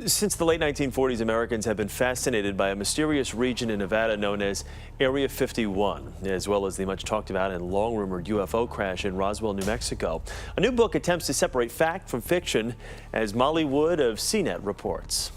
Since the late 1940s, Americans have been fascinated by a mysterious region in Nevada known as Area 51, as well as the much talked about and long rumored UFO crash in Roswell, New Mexico. A new book attempts to separate fact from fiction, as Molly Wood of CNET reports.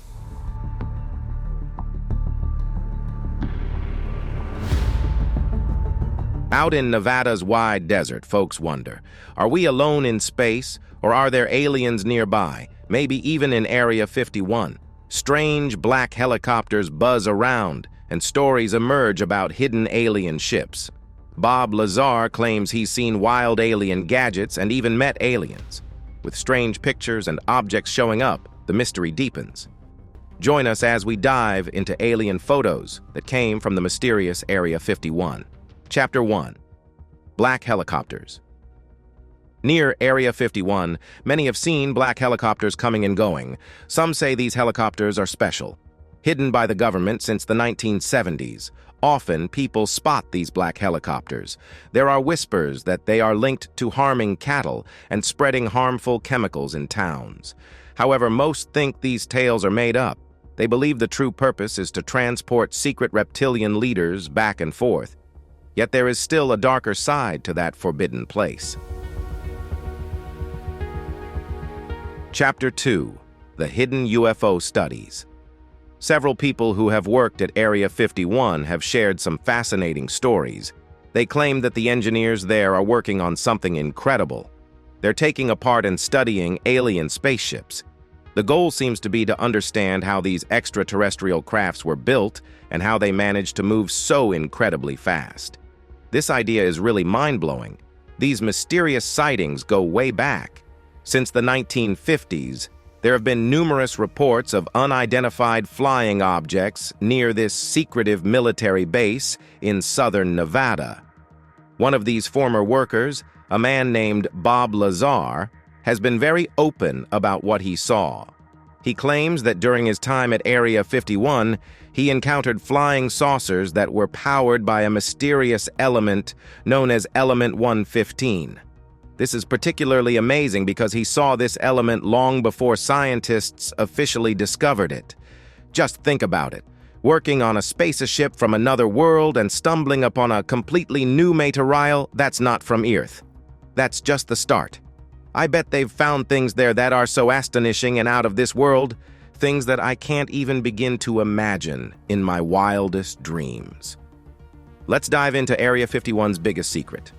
Out in Nevada's wide desert, folks wonder, are we alone in space, or are there aliens nearby, maybe even in Area 51? Strange black helicopters buzz around, and stories emerge about hidden alien ships. Bob Lazar claims he's seen wild alien gadgets and even met aliens. With strange pictures and objects showing up, the mystery deepens. Join us as we dive into alien photos that came from the mysterious Area 51. Chapter 1. Black Helicopters. Near Area 51, many have seen black helicopters coming and going. Some say these helicopters are special. Hidden by the government since the 1970s, often people spot these black helicopters. There are whispers that they are linked to harming cattle and spreading harmful chemicals in towns. However, most think these tales are made up. They believe the true purpose is to transport secret reptilian leaders back and forth. Yet there is still a darker side to that forbidden place. Chapter 2. The Hidden UFO Studies. Several people who have worked at Area 51 have shared some fascinating stories. They claim that the engineers there are working on something incredible. They're taking apart and studying alien spaceships. The goal seems to be to understand how these extraterrestrial crafts were built and how they managed to move so incredibly fast. This idea is really mind-blowing. These mysterious sightings go way back. Since the 1950s, there have been numerous reports of unidentified flying objects near this secretive military base in southern Nevada. One of these former workers, a man named Bob Lazar, has been very open about what he saw. He claims that during his time at Area 51, he encountered flying saucers that were powered by a mysterious element known as Element 115. This is particularly amazing because he saw this element long before scientists officially discovered it. Just think about it. Working on a spaceship from another world and stumbling upon a completely new material that's not from Earth. That's just the start. I bet they've found things there that are so astonishing and out of this world, things that I can't even begin to imagine in my wildest dreams. Let's dive into Area 51's biggest secret: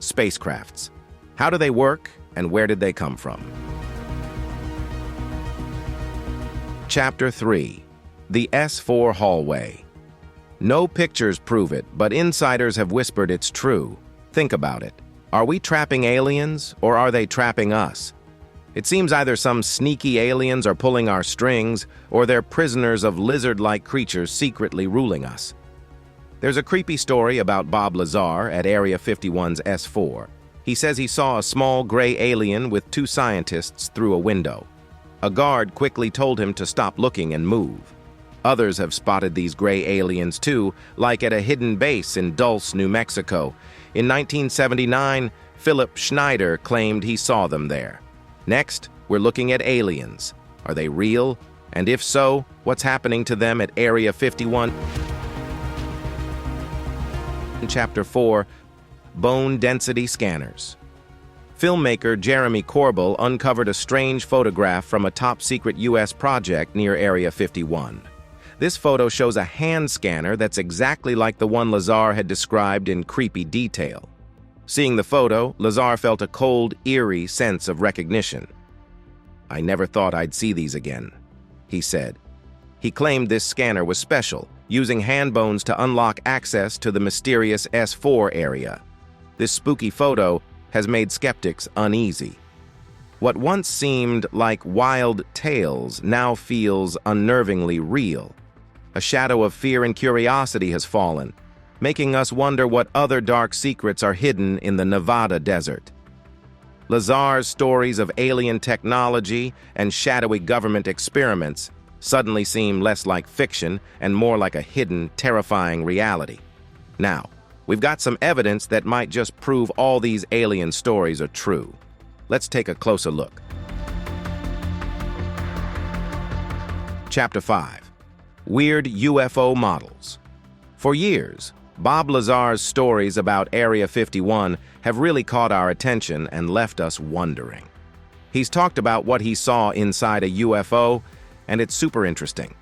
spacecrafts. How do they work, and where did they come from? Chapter 3. The S4 Hallway. No pictures prove it, but insiders have whispered it's true. Think about it. Are we trapping aliens, or are they trapping us? It seems either some sneaky aliens are pulling our strings, or they're prisoners of lizard-like creatures secretly ruling us. There's a creepy story about Bob Lazar at Area 51's S4. He says he saw a small gray alien with two scientists through a window. A guard quickly told him to stop looking and move. Others have spotted these gray aliens too, like at a hidden base in Dulce, New Mexico. In 1979, Philip Schneider claimed he saw them there. Next, we're looking at aliens. Are they real? And if so, what's happening to them at Area 51? In Chapter 4, Bone Density Scanners. Filmmaker Jeremy Corbell uncovered a strange photograph from a top-secret U.S. project near Area 51. This photo shows a hand scanner that's exactly like the one Lazar had described in creepy detail. Seeing the photo, Lazar felt a cold, eerie sense of recognition. "I never thought I'd see these again," he said. He claimed this scanner was special, using hand bones to unlock access to the mysterious S4 area. This spooky photo has made skeptics uneasy. What once seemed like wild tales now feels unnervingly real. A shadow of fear and curiosity has fallen, making us wonder what other dark secrets are hidden in the Nevada desert. Lazar's stories of alien technology and shadowy government experiments suddenly seem less like fiction and more like a hidden, terrifying reality. Now, we've got some evidence that might just prove all these alien stories are true. Let's take a closer look. Chapter 5. Weird UFO Models. For years, Bob Lazar's stories about Area 51 have really caught our attention and left us wondering. He's talked about what he saw inside a UFO, and it's super interesting.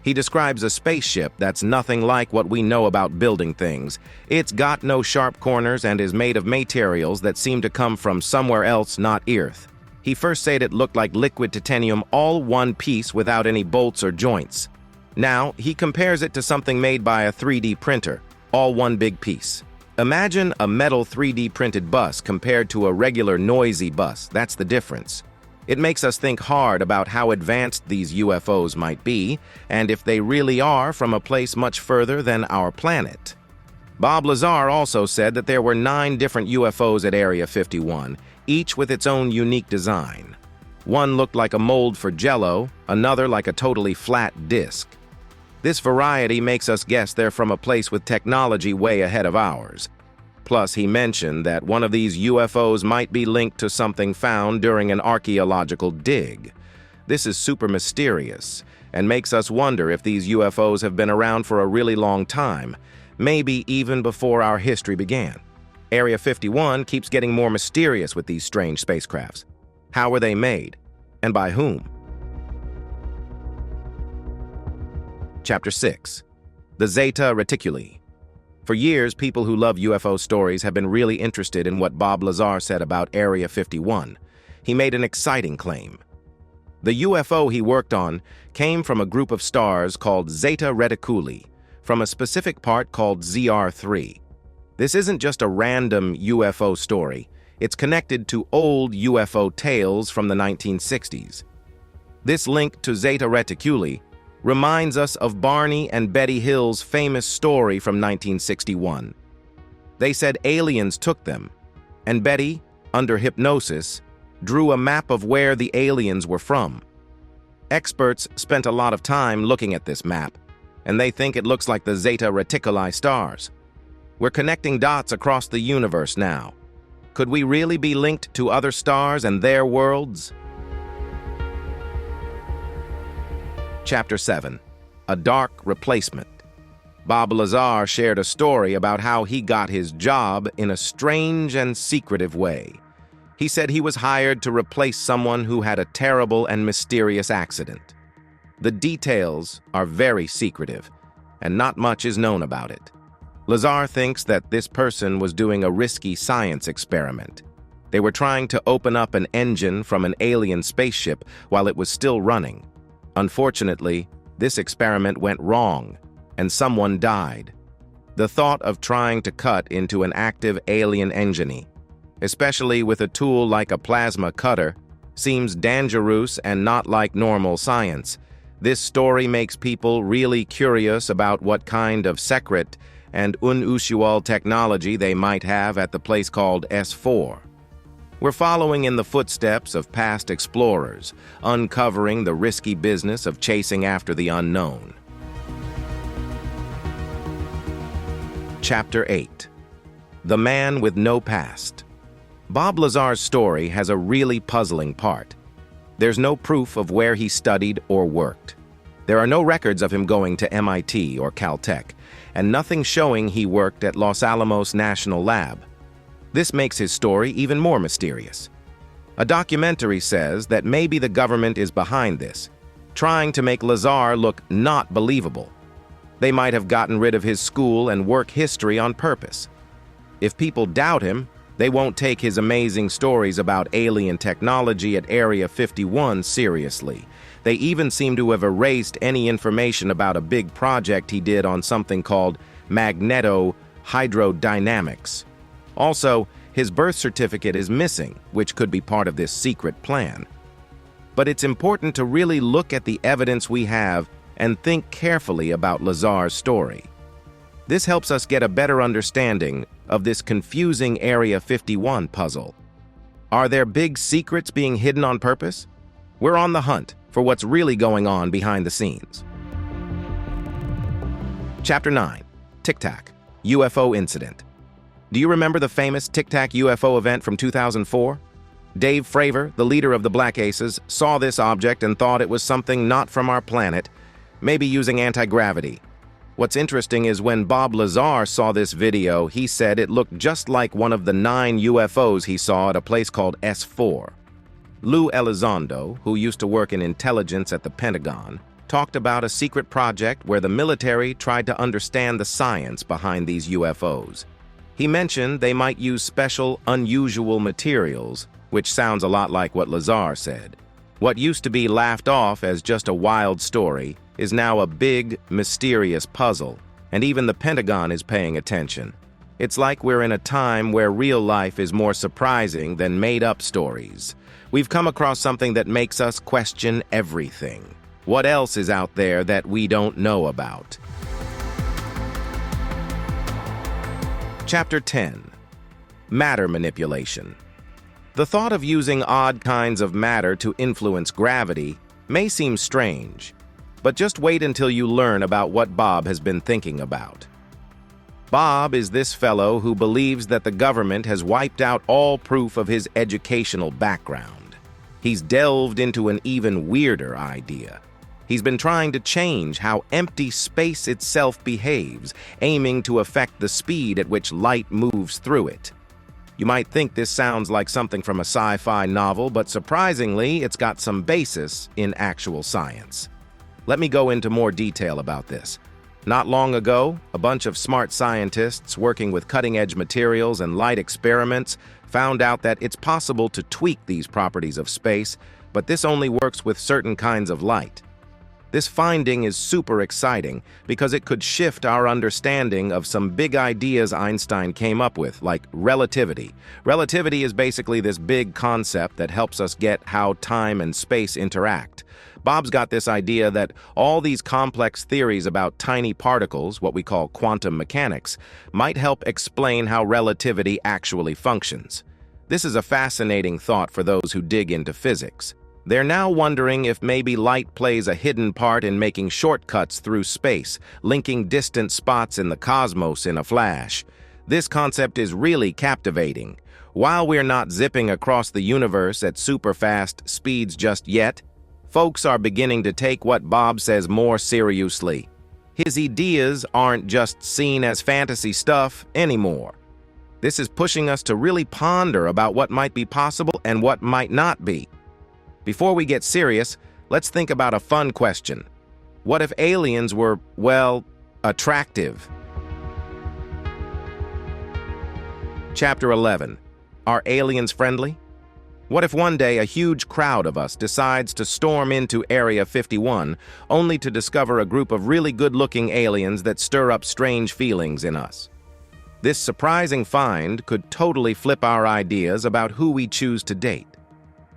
He describes a spaceship that's nothing like what we know about building things. It's got no sharp corners and is made of materials that seem to come from somewhere else, not Earth. He first said it looked like liquid titanium, all one piece without any bolts or joints. Now, he compares it to something made by a 3D printer, all one big piece. Imagine a metal 3D printed bus compared to a regular noisy bus. That's the difference. It makes us think hard about how advanced these UFOs might be, and if they really are from a place much further than our planet. Bob Lazar also said that there were 9 different UFOs at Area 51, each with its own unique design. One looked like a mold for Jell-O, another like a totally flat disc. This variety makes us guess they're from a place with technology way ahead of ours. Plus, he mentioned that one of these UFOs might be linked to something found during an archaeological dig. This is super mysterious and makes us wonder if these UFOs have been around for a really long time, maybe even before our history began. Area 51 keeps getting more mysterious with these strange spacecrafts. How were they made? And by whom? Chapter 6. The Zeta Reticuli. For years, people who love UFO stories have been really interested in what Bob Lazar said about Area 51. He made an exciting claim. The UFO he worked on came from a group of stars called Zeta Reticuli, from a specific part called ZR3. This isn't just a random UFO story. It's connected to old UFO tales from the 1960s. This link to Zeta Reticuli reminds us of Barney and Betty Hill's famous story from 1961. They said aliens took them, and Betty, under hypnosis, drew a map of where the aliens were from. Experts spent a lot of time looking at this map, and they think it looks like the Zeta Reticuli stars. We're connecting dots across the universe now. Could we really be linked to other stars and their worlds? Chapter 7. A Dark Replacement. Bob Lazar shared a story about how he got his job in a strange and secretive way. He said he was hired to replace someone who had a terrible and mysterious accident. The details are very secretive, and not much is known about it. Lazar thinks that this person was doing a risky science experiment. They were trying to open up an engine from an alien spaceship while it was still running. Unfortunately, this experiment went wrong, and someone died. The thought of trying to cut into an active alien engine, especially with a tool like a plasma cutter, seems dangerous and not like normal science. This story makes people really curious about what kind of secret and unusual technology they might have at the place called S4. We're following in the footsteps of past explorers, uncovering the risky business of chasing after the unknown. Chapter 8. The Man with No Past. Bob Lazar's story has a really puzzling part. There's no proof of where he studied or worked. There are no records of him going to MIT or Caltech, and nothing showing he worked at Los Alamos National Lab. This makes his story even more mysterious. A documentary says that maybe the government is behind this, trying to make Lazar look not believable. They might have gotten rid of his school and work history on purpose. If people doubt him, they won't take his amazing stories about alien technology at Area 51 seriously. They even seem to have erased any information about a big project he did on something called magneto-hydrodynamics. Also, his birth certificate is missing, which could be part of this secret plan. But it's important to really look at the evidence we have and think carefully about Lazar's story. This helps us get a better understanding of this confusing Area 51 puzzle. Are there big secrets being hidden on purpose? We're on the hunt for what's really going on behind the scenes. Chapter 9. Tic Tac UFO Incident. Do you remember the famous Tic Tac UFO event from 2004? Dave Fravor, the leader of the Black Aces, saw this object and thought it was something not from our planet, maybe using anti-gravity. What's interesting is when Bob Lazar saw this video, he said it looked just like one of the 9 UFOs he saw at a place called S4. Lou Elizondo, who used to work in intelligence at the Pentagon, talked about a secret project where the military tried to understand the science behind these UFOs. He mentioned they might use special, unusual materials, which sounds a lot like what Lazar said. What used to be laughed off as just a wild story is now a big, mysterious puzzle, and even the Pentagon is paying attention. It's like we're in a time where real life is more surprising than made-up stories. We've come across something that makes us question everything. What else is out there that we don't know about? Chapter 10. Matter Manipulation. The thought of using odd kinds of matter to influence gravity may seem strange, but just wait until you learn about what Bob has been thinking about. Bob is this fellow who believes that the government has wiped out all proof of his educational background. He's delved into an even weirder idea. He's been trying to change how empty space itself behaves, aiming to affect the speed at which light moves through it. You might think this sounds like something from a sci-fi novel, but surprisingly, it's got some basis in actual science. Let me go into more detail about this. Not long ago, a bunch of smart scientists working with cutting-edge materials and light experiments found out that it's possible to tweak these properties of space, but this only works with certain kinds of light. This finding is super exciting because it could shift our understanding of some big ideas Einstein came up with, like relativity. Relativity is basically this big concept that helps us get how time and space interact. Bob's got this idea that all these complex theories about tiny particles, what we call quantum mechanics, might help explain how relativity actually functions. This is a fascinating thought for those who dig into physics. They're now wondering if maybe light plays a hidden part in making shortcuts through space, linking distant spots in the cosmos in a flash. This concept is really captivating. While we're not zipping across the universe at super-fast speeds just yet, folks are beginning to take what Bob says more seriously. His ideas aren't just seen as fantasy stuff anymore. This is pushing us to really ponder about what might be possible and what might not be. Before we get serious, let's think about a fun question. What if aliens were, well, attractive? Chapter 11. Are aliens friendly? What if one day a huge crowd of us decides to storm into Area 51 only to discover a group of really good-looking aliens that stir up strange feelings in us? This surprising find could totally flip our ideas about who we choose to date.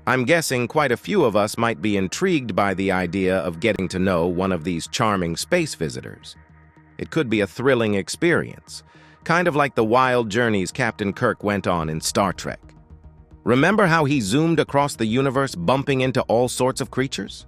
I'm guessing quite a few of us might be intrigued by the idea of getting to know one of these charming space visitors. It could be a thrilling experience, kind of like the wild journeys Captain Kirk went on in Star Trek. Remember how he zoomed across the universe bumping into all sorts of creatures?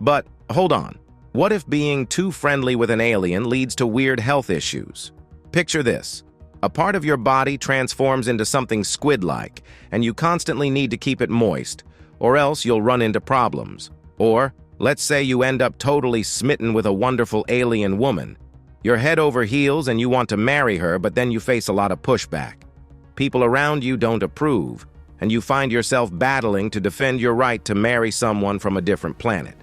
But hold on, what if being too friendly with an alien leads to weird health issues? Picture this. A part of your body transforms into something squid-like, and you constantly need to keep it moist, or else you'll run into problems. Or, let's say you end up totally smitten with a wonderful alien woman. You're head over heels and you want to marry her, but then you face a lot of pushback. People around you don't approve, and you find yourself battling to defend your right to marry someone from a different planet.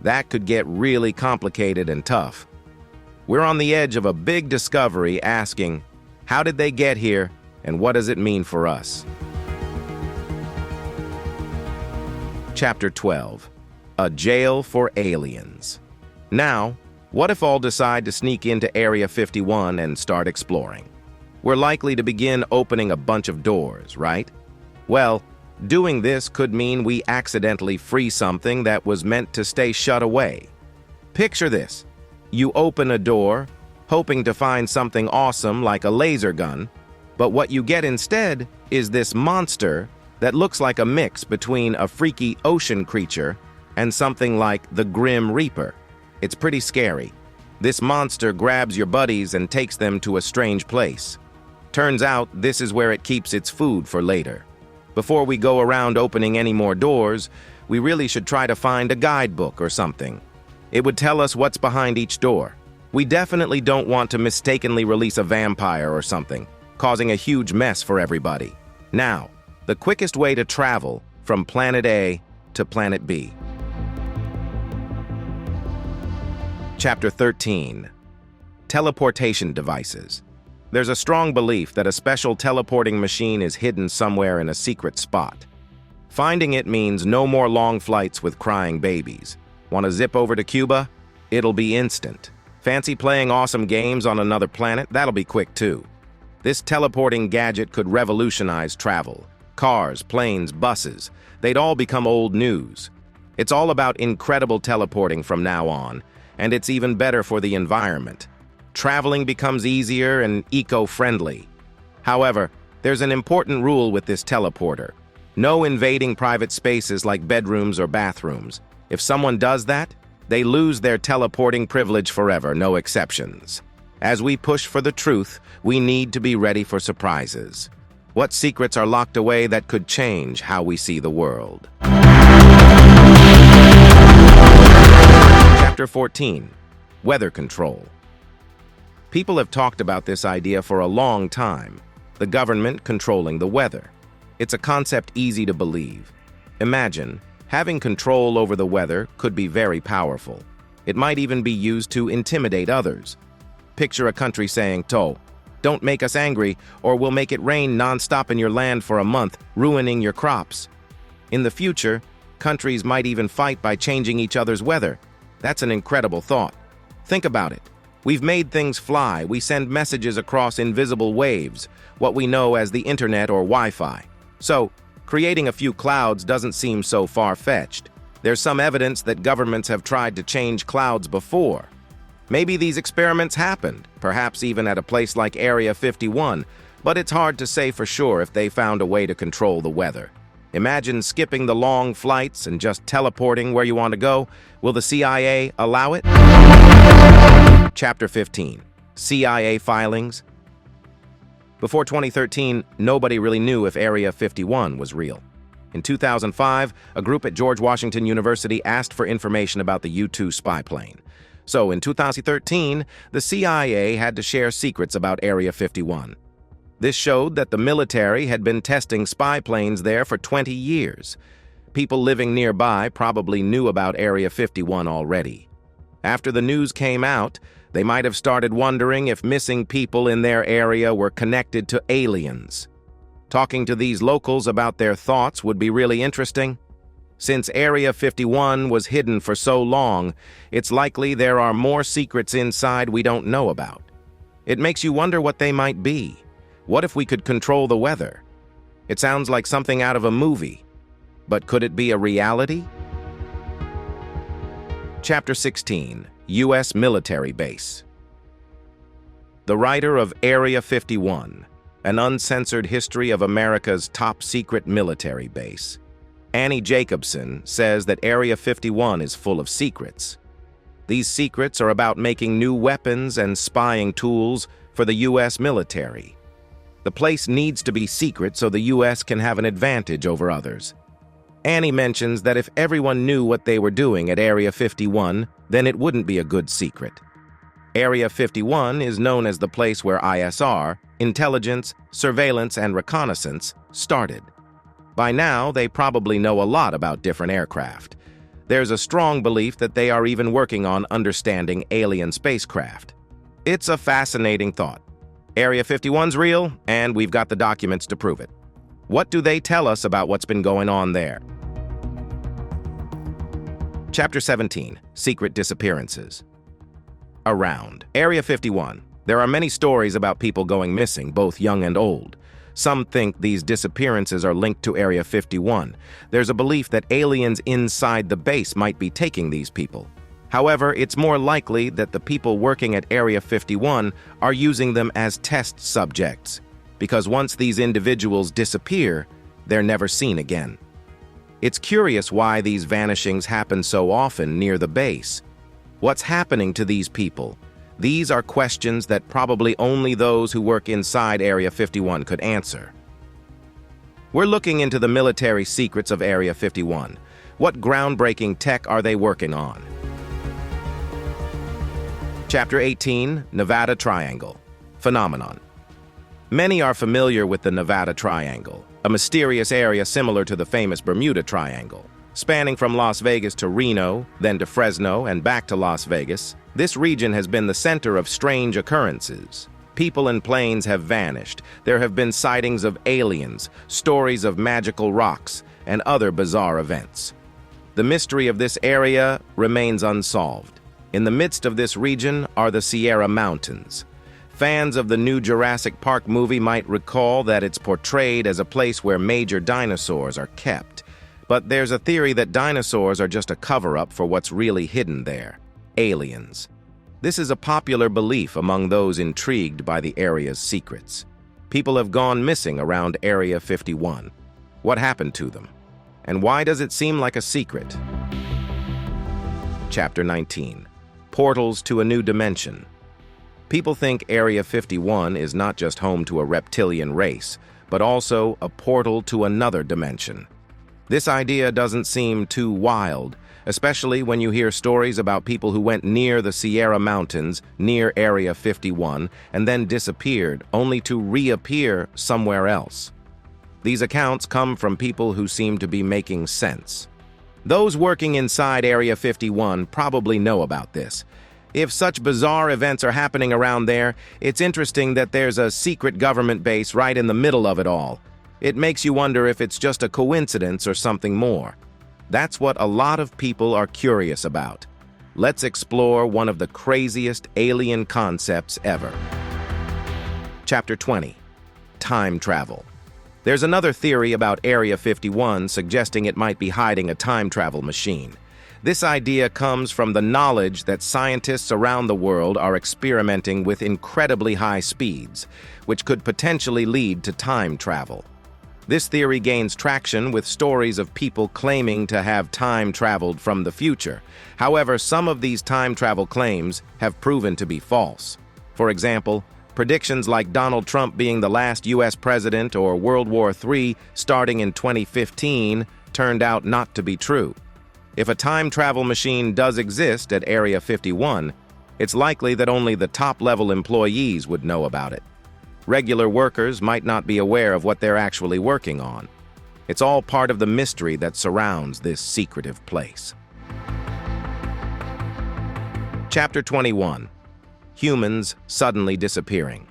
That could get really complicated and tough. We're on the edge of a big discovery asking, how did they get here, and what does it mean for us? Chapter 12. A Jail for Aliens. Now, what if all decide to sneak into Area 51 and start exploring? We're likely to begin opening a bunch of doors, right? Well, doing this could mean we accidentally free something that was meant to stay shut away. Picture this. You open a door, hoping to find something awesome like a laser gun, but what you get instead is this monster that looks like a mix between a freaky ocean creature and something like the Grim Reaper. It's pretty scary. This monster grabs your buddies and takes them to a strange place. Turns out this is where it keeps its food for later. Before we go around opening any more doors, we really should try to find a guidebook or something. It would tell us what's behind each door. We definitely don't want to mistakenly release a vampire or something, causing a huge mess for everybody. Now, the quickest way to travel from planet A to planet B. Chapter 13. Teleportation Devices. There's a strong belief that a special teleporting machine is hidden somewhere in a secret spot. Finding it means no more long flights with crying babies. Want to zip over to Cuba? It'll be instant. Fancy playing awesome games on another planet? That'll be quick too. This teleporting gadget could revolutionize travel. Cars, planes, buses, they'd all become old news. It's all about incredible teleporting from now on, and it's even better for the environment. Traveling becomes easier and eco-friendly. However, there's an important rule with this teleporter. No invading private spaces like bedrooms or bathrooms. If someone does that, they lose their teleporting privilege forever, no exceptions. As we push for the truth, we need to be ready for surprises. What secrets are locked away that could change how we see the world? Chapter 14. Weather Control. People have talked about this idea for a long time, the government controlling the weather. It's a concept easy to believe. Imagine, having control over the weather could be very powerful. It might even be used to intimidate others. Picture a country saying, "Don't make us angry, or we'll make it rain non-stop in your land for a month, ruining your crops." In the future, countries might even fight by changing each other's weather. That's an incredible thought. Think about it. We've made things fly. We send messages across invisible waves, what we know as the internet or Wi-Fi. So, creating a few clouds doesn't seem so far-fetched. There's some evidence that governments have tried to change clouds before. Maybe these experiments happened, perhaps even at a place like Area 51, but it's hard to say for sure if they found a way to control the weather. Imagine skipping the long flights and just teleporting where you want to go. Will the CIA allow it? Chapter 15. CIA Filings. Before 2013, nobody really knew if Area 51 was real. In 2005, a group at George Washington University asked for information about the U-2 spy plane. So in 2013, the CIA had to share secrets about Area 51. This showed that the military had been testing spy planes there for 20 years. People living nearby probably knew about Area 51 already. After the news came out, they might have started wondering if missing people in their area were connected to aliens. Talking to these locals about their thoughts would be really interesting. Since Area 51 was hidden for so long, it's likely there are more secrets inside we don't know about. It makes you wonder what they might be. What if we could control the weather? It sounds like something out of a movie. But could it be a reality? Chapter 16. U.S. Military Base. The writer of Area 51, an uncensored history of America's top-secret military base, Annie Jacobson, says that Area 51 is full of secrets. These secrets are about making new weapons and spying tools for the U.S. military. The place needs to be secret so the U.S. can have an advantage over others. Annie mentions that if everyone knew what they were doing at Area 51, then it wouldn't be a good secret. Area 51 is known as the place where ISR, intelligence, surveillance, and reconnaissance, started. By now, they probably know a lot about different aircraft. There's a strong belief that they are even working on understanding alien spacecraft. It's a fascinating thought. Area 51's real, and we've got the documents to prove it. What do they tell us about what's been going on there? Chapter 17. Secret Disappearances. Around Area 51, there are many stories about people going missing, both young and old. Some think these disappearances are linked to Area 51. There's a belief that aliens inside the base might be taking these people. However, it's more likely that the people working at Area 51 are using them as test subjects, because once these individuals disappear, they're never seen again. It's curious why these vanishings happen so often near the base. What's happening to these people? These are questions that probably only those who work inside Area 51 could answer. We're looking into the military secrets of Area 51. What groundbreaking tech are they working on? Chapter 18, Nevada Triangle. Phenomenon. Many are familiar with the Nevada Triangle, a mysterious area similar to the famous Bermuda Triangle. Spanning from Las Vegas to Reno, then to Fresno, and back to Las Vegas, this region has been the center of strange occurrences. People and planes have vanished. There have been sightings of aliens, stories of magical rocks, and other bizarre events. The mystery of this area remains unsolved. In the midst of this region are the Sierra Mountains. Fans of the new Jurassic Park movie might recall that it's portrayed as a place where major dinosaurs are kept. But there's a theory that dinosaurs are just a cover-up for what's really hidden there: aliens. This is a popular belief among those intrigued by the area's secrets. People have gone missing around Area 51. What happened to them? And why does it seem like a secret? Chapter 19. Portals to a new dimension. People think Area 51 is not just home to a reptilian race, but also a portal to another dimension. This idea doesn't seem too wild, especially when you hear stories about people who went near the Sierra Mountains, near Area 51, and then disappeared, only to reappear somewhere else. These accounts come from people who seem to be making sense. Those working inside Area 51 probably know about this. If such bizarre events are happening around there, it's interesting that there's a secret government base right in the middle of it all. It makes you wonder if it's just a coincidence or something more. That's what a lot of people are curious about. Let's explore one of the craziest alien concepts ever. Chapter 20. Time travel. There's another theory about Area 51 suggesting it might be hiding a time travel machine. This idea comes from the knowledge that scientists around the world are experimenting with incredibly high speeds, which could potentially lead to time travel. This theory gains traction with stories of people claiming to have time traveled from the future. However, some of these time travel claims have proven to be false. For example, predictions like Donald Trump being the last U.S. president or World War III starting in 2015 turned out not to be true. If a time travel machine does exist at Area 51, it's likely that only the top-level employees would know about it. Regular workers might not be aware of what they're actually working on. It's all part of the mystery that surrounds this secretive place. Chapter 21. Humans suddenly disappearing.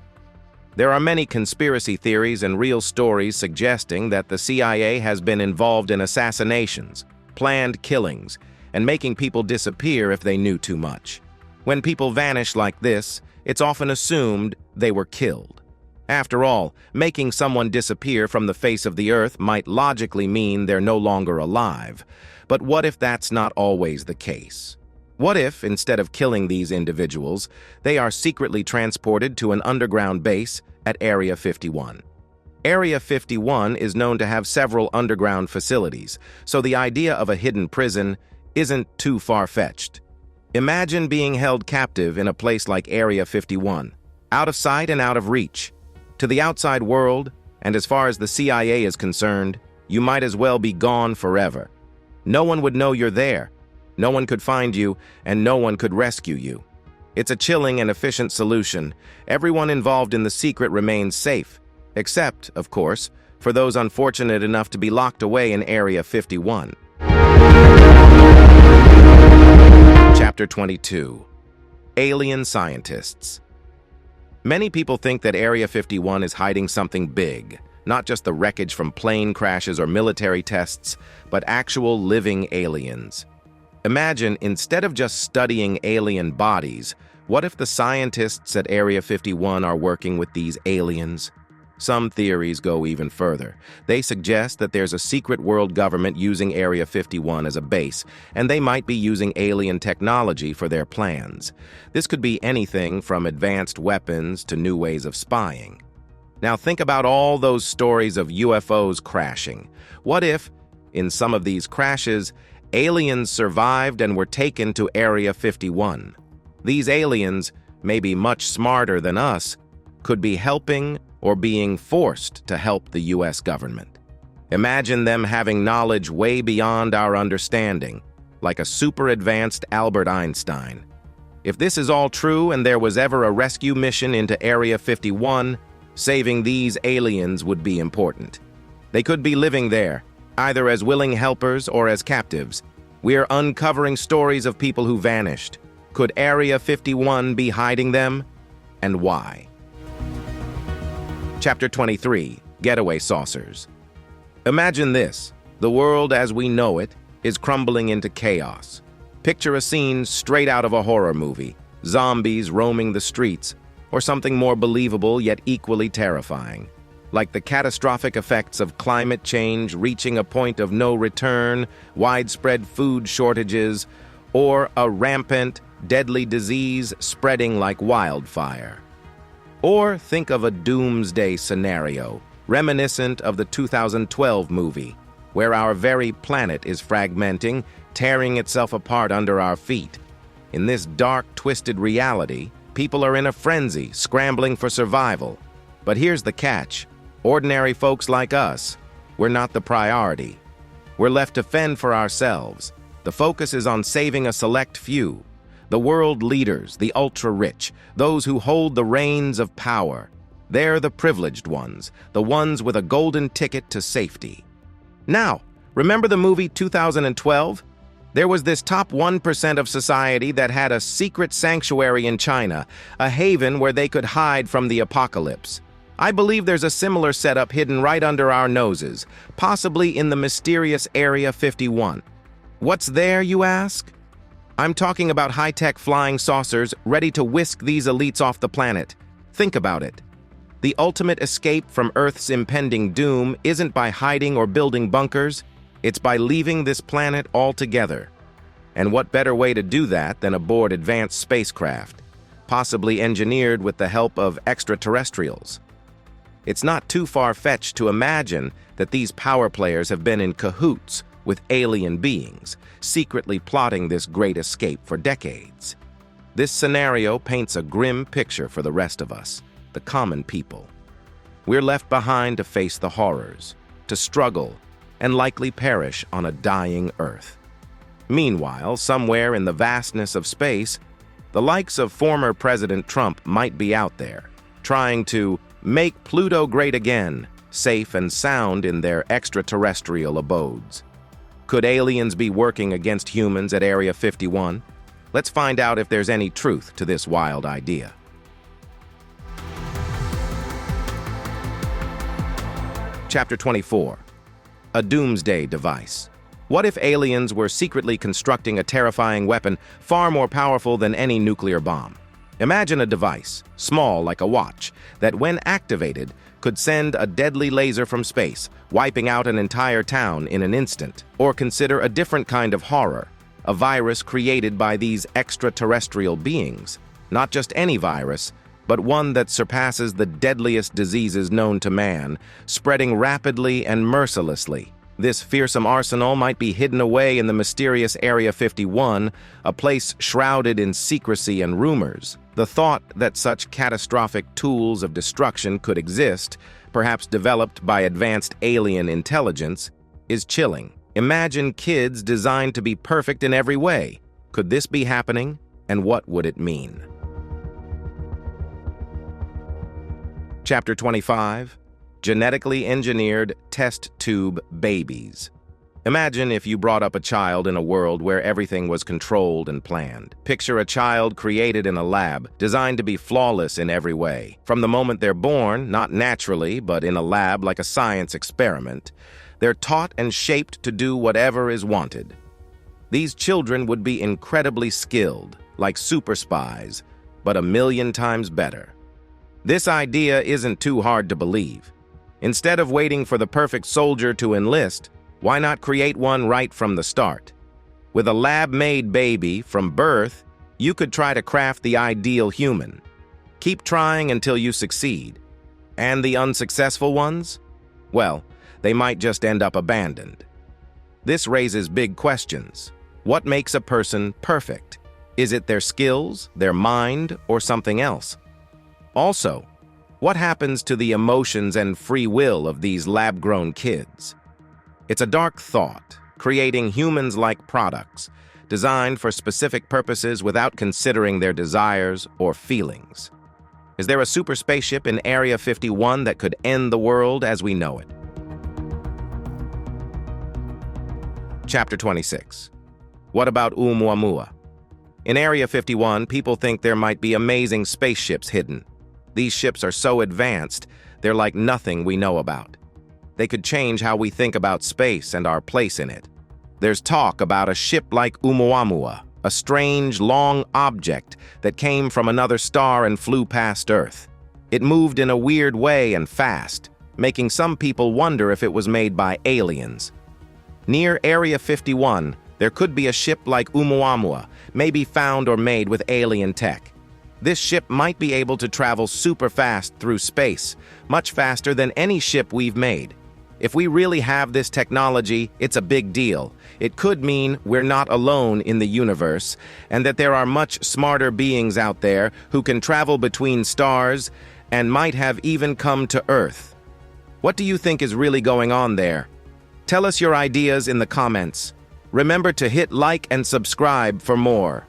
There are many conspiracy theories and real stories suggesting that the CIA has been involved in assassinations, planned killings, and making people disappear if they knew too much. When people vanish like this, it's often assumed they were killed. After all, making someone disappear from the face of the earth might logically mean they're no longer alive. But what if that's not always the case? What if, instead of killing these individuals, they are secretly transported to an underground base at Area 51? Area 51 is known to have several underground facilities, so the idea of a hidden prison isn't too far-fetched. Imagine being held captive in a place like Area 51, out of sight and out of reach. To the outside world, and as far as the CIA is concerned, you might as well be gone forever. No one would know you're there. No one could find you, and no one could rescue you. It's a chilling and efficient solution. Everyone involved in the secret remains safe, except, of course, for those unfortunate enough to be locked away in Area 51. Chapter 22. Alien Scientists. Many people think that Area 51 is hiding something big, not just the wreckage from plane crashes or military tests, but actual living aliens. Imagine, instead of just studying alien bodies, what if the scientists at Area 51 are working with these aliens? Some theories go even further. They suggest that there's a secret world government using Area 51 as a base, and they might be using alien technology for their plans. This could be anything from advanced weapons to new ways of spying. Now think about all those stories of UFOs crashing. What if, in some of these crashes, aliens survived and were taken to Area 51? These aliens, maybe much smarter than us, could be helping or being forced to help the U.S. government. Imagine them having knowledge way beyond our understanding, like a super-advanced Albert Einstein. If this is all true and there was ever a rescue mission into Area 51, saving these aliens would be important. They could be living there, either as willing helpers or as captives. We're uncovering stories of people who vanished. Could Area 51 be hiding them? And why? Chapter 23, Getaway Saucers. Imagine this. The world as we know it is crumbling into chaos. Picture a scene straight out of a horror movie, zombies roaming the streets, or something more believable yet equally terrifying, like the catastrophic effects of climate change reaching a point of no return, widespread food shortages, or a rampant, deadly disease spreading like wildfire. Or think of a doomsday scenario, reminiscent of the 2012 movie, where our very planet is fragmenting, tearing itself apart under our feet. In this dark, twisted reality, people are in a frenzy, scrambling for survival. But here's the catch. Ordinary folks like us, we're not the priority. We're left to fend for ourselves. The focus is on saving a select few. The world leaders, the ultra-rich, those who hold the reins of power. They're the privileged ones, the ones with a golden ticket to safety. Now, remember the movie 2012? There was this top 1% of society that had a secret sanctuary in China, a haven where they could hide from the apocalypse. I believe there's a similar setup hidden right under our noses, possibly in the mysterious Area 51. What's there, you ask? I'm talking about high-tech flying saucers ready to whisk these elites off the planet. Think about it. The ultimate escape from Earth's impending doom isn't by hiding or building bunkers. It's by leaving this planet altogether. And what better way to do that than aboard advanced spacecraft, possibly engineered with the help of extraterrestrials? It's not too far-fetched to imagine that these power players have been in cahoots with alien beings, secretly plotting this great escape for decades. This scenario paints a grim picture for the rest of us, the common people. We're left behind to face the horrors, to struggle, and likely perish on a dying Earth. Meanwhile, somewhere in the vastness of space, the likes of former President Trump might be out there, trying to make Pluto great again, safe and sound in their extraterrestrial abodes. Could aliens be working against humans at Area 51? Let's find out if there's any truth to this wild idea. Chapter 24. A Doomsday Device. What if aliens were secretly constructing a terrifying weapon far more powerful than any nuclear bomb? Imagine a device, small like a watch, that when activated could send a deadly laser from space, wiping out an entire town in an instant. Or consider a different kind of horror, a virus created by these extraterrestrial beings. Not just any virus, but one that surpasses the deadliest diseases known to man, spreading rapidly and mercilessly. This fearsome arsenal might be hidden away in the mysterious Area 51, a place shrouded in secrecy and rumors. The thought that such catastrophic tools of destruction could exist, perhaps developed by advanced alien intelligence, is chilling. Imagine kids designed to be perfect in every way. Could this be happening, and what would it mean? Chapter 25. Genetically engineered test tube babies. Imagine if you brought up a child in a world where everything was controlled and planned. Picture a child created in a lab, designed to be flawless in every way. From the moment they're born, not naturally, but in a lab like a science experiment, they're taught and shaped to do whatever is wanted. These children would be incredibly skilled, like super spies, but 1,000,000 times better. This idea isn't too hard to believe. Instead of waiting for the perfect soldier to enlist, why not create one right from the start? With a lab-made baby from birth, you could try to craft the ideal human. Keep trying until you succeed. And the unsuccessful ones? Well, they might just end up abandoned. This raises big questions. What makes a person perfect? Is it their skills, their mind, or something else? Also, what happens to the emotions and free will of these lab-grown kids? It's a dark thought, creating humans-like products, designed for specific purposes without considering their desires or feelings. Is there a super spaceship in Area 51 that could end the world as we know it? Chapter 26. What about Oumuamua? In Area 51, people think there might be amazing spaceships hidden. These ships are so advanced, they're like nothing we know about. They could change how we think about space and our place in it. There's talk about a ship like Oumuamua, a strange, long object that came from another star and flew past Earth. It moved in a weird way and fast, making some people wonder if it was made by aliens. Near Area 51, there could be a ship like Oumuamua, maybe found or made with alien tech. This ship might be able to travel super fast through space, much faster than any ship we've made. If we really have this technology, it's a big deal. It could mean we're not alone in the universe, and that there are much smarter beings out there who can travel between stars and might have even come to Earth. What do you think is really going on there? Tell us your ideas in the comments. Remember to hit like and subscribe for more.